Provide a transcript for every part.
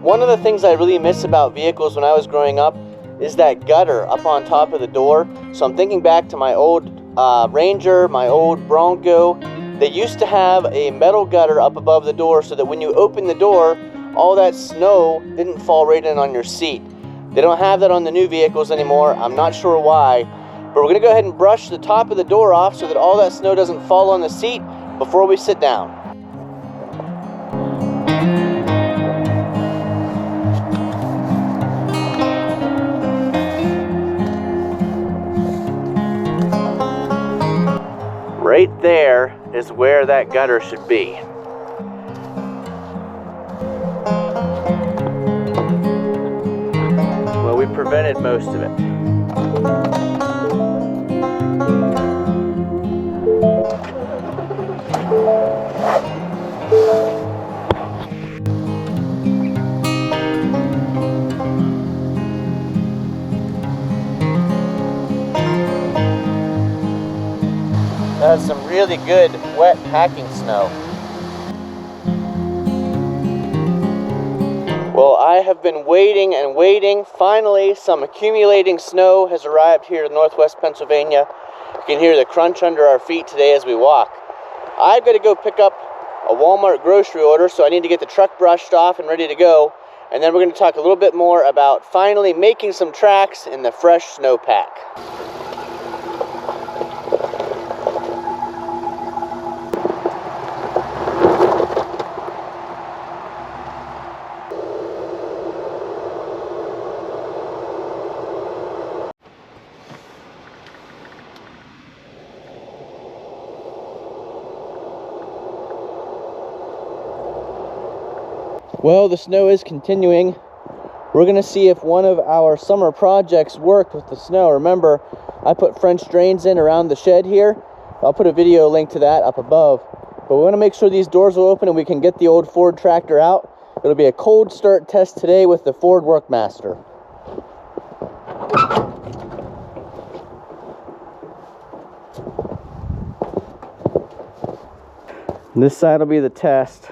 One of the things I really miss about vehicles when I was growing up is that gutter up on top of the door. So I'm thinking back to my old Ranger, my old Bronco. They used to have a metal gutter up above the door so that when you open the door, all that snow didn't fall right in on your seat. They don't have that on the new vehicles anymore. I'm not sure why, but we're gonna go ahead and brush the top of the door off so that all that snow doesn't fall on the seat before we sit down. Right there is where that gutter should be. Well, we prevented most of it. That's some really good wet packing snow. Well, I have been waiting and waiting. Finally, some accumulating snow has arrived here in northwest Pennsylvania. You can hear the crunch under our feet today as we walk. I've got to go pick up a Walmart grocery order, so I need to get the truck brushed off and ready to go. And then we're going to talk a little bit more about finally making some tracks in the fresh snowpack. Well, the snow is continuing. We're gonna see if one of our summer projects worked with the snow. Remember, I put French drains in around the shed here. I'll put a video link to that up above. But we wanna make sure these doors will open and we can get the old Ford tractor out. It'll be a cold start test today with the Ford Workmaster. This side will be the test.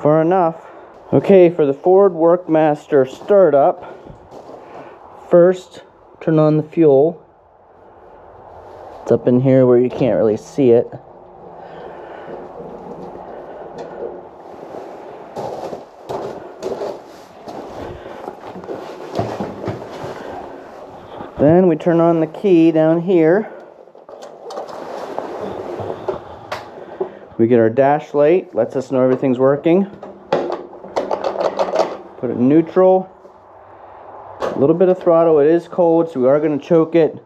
Far enough. Okay, for the Ford Workmaster startup, first turn on the fuel. It's up in here where you can't really see it. Then we turn on the key down here. We get our dash light, lets us know everything's working. Put it in neutral. A little bit of throttle, it is cold, so we are going to choke it.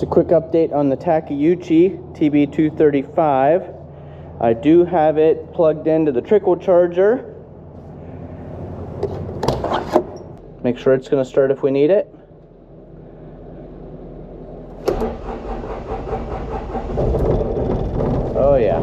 Quick update on the Takeuchi TB235. I do have it plugged into the trickle charger. Make sure it's going to start if we need it. Oh yeah.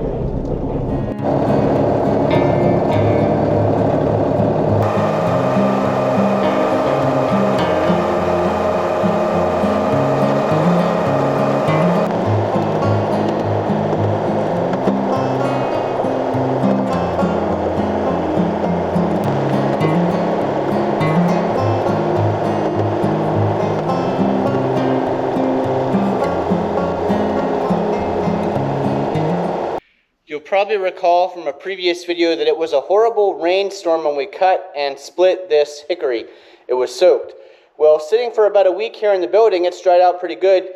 You'll probably recall from a previous video that it was a horrible rainstorm when we cut and split this hickory. It was soaked. Well, sitting for about a week here in the building, it's dried out pretty good.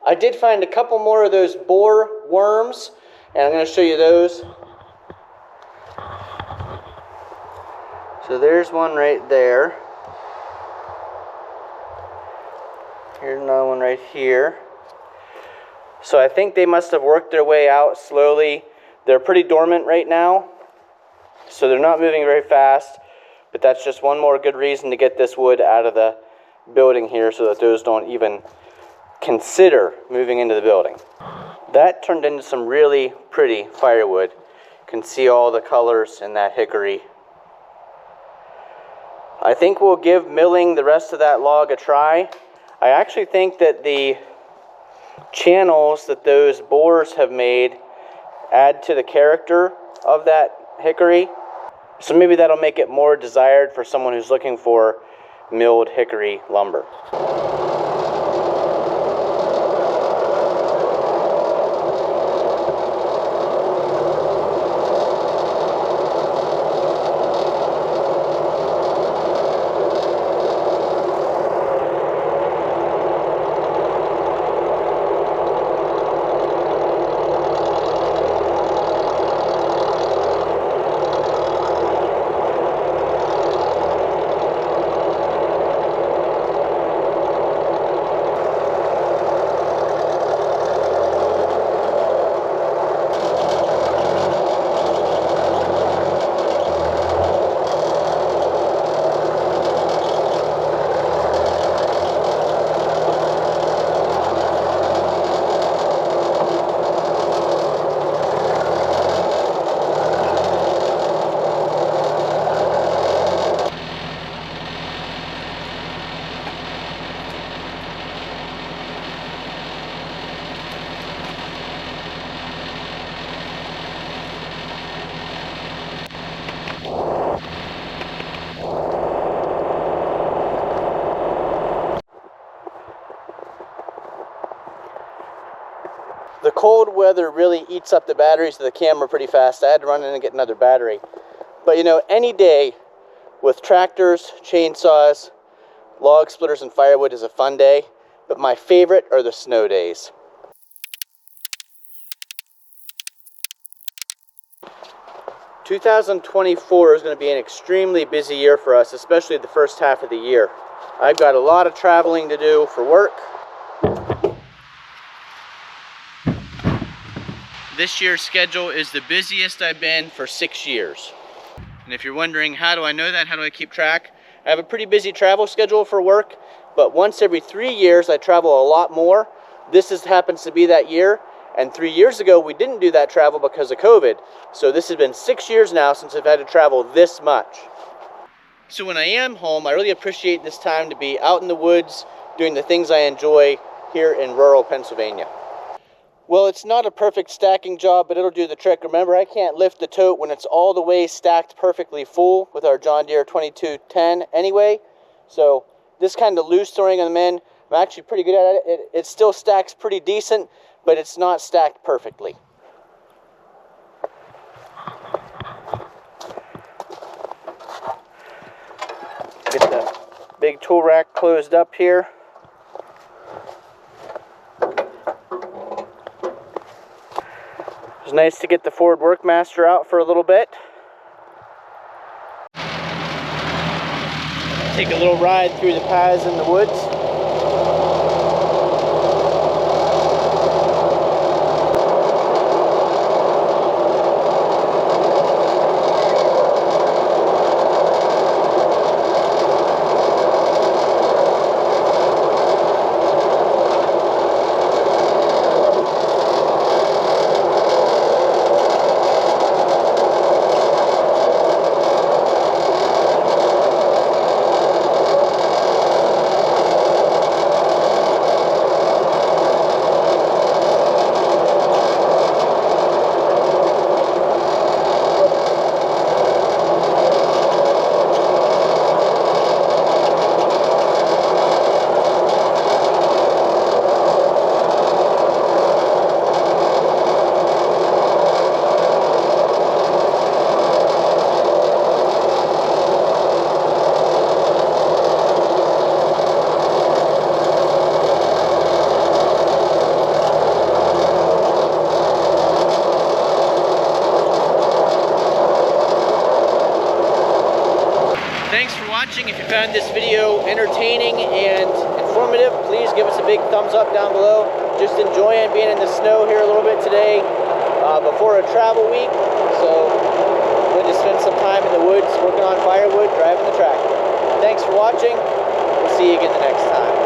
I did find a couple more of those boar worms, and I'm going to show you those. So there's one right there. Here's another one right here. So I think they must have worked their way out slowly They're pretty dormant right now, so they're not moving very fast, but that's just one more good reason to get this wood out of the building here so that those don't even consider moving into the building. That turned into some really pretty firewood. You can see all the colors in that hickory. I think we'll give milling the rest of that log a try. I actually think that the channels that those bores have made add to the character of that hickory. So maybe that'll make it more desired for someone who's looking for milled hickory lumber. The cold weather really eats up the batteries of the camera pretty fast. I had to run in and get another battery. But you know, any day with tractors, chainsaws, log splitters, and firewood is a fun day. But my favorite are the snow days. "2024 is going to be an extremely busy year for us, especially the first half of the year. I've got a lot of traveling to do for work. This year's schedule is the busiest I've been for 6 years. And if you're wondering, how do I know that? How do I keep track? I have a pretty busy travel schedule for work, but once every 3 years I travel a lot more. This happens to be that year, and 3 years ago we didn't do that travel because of COVID. So this has been 6 years now since I've had to travel this much. So when I am home, I really appreciate this time to be out in the woods doing the things I enjoy here in rural Pennsylvania. Well, it's not a perfect stacking job, but it'll do the trick. Remember, I can't lift the tote when it's all the way stacked perfectly full with our John Deere 2210 anyway. So this kind of loose throwing them in, I'm actually pretty good at it. It still stacks pretty decent, but it's not stacked perfectly. Get the big tool rack closed up here. It was nice to get the Ford Workmaster out for a little bit. Take a little ride through the paths in the woods. If you found this video entertaining and informative, please give us a big thumbs up down below. Just enjoying being in the snow here a little bit today. before a travel week, so we'll just spend some time in the woods working on firewood, driving the tractor. Thanks for watching. We'll see you again the next time.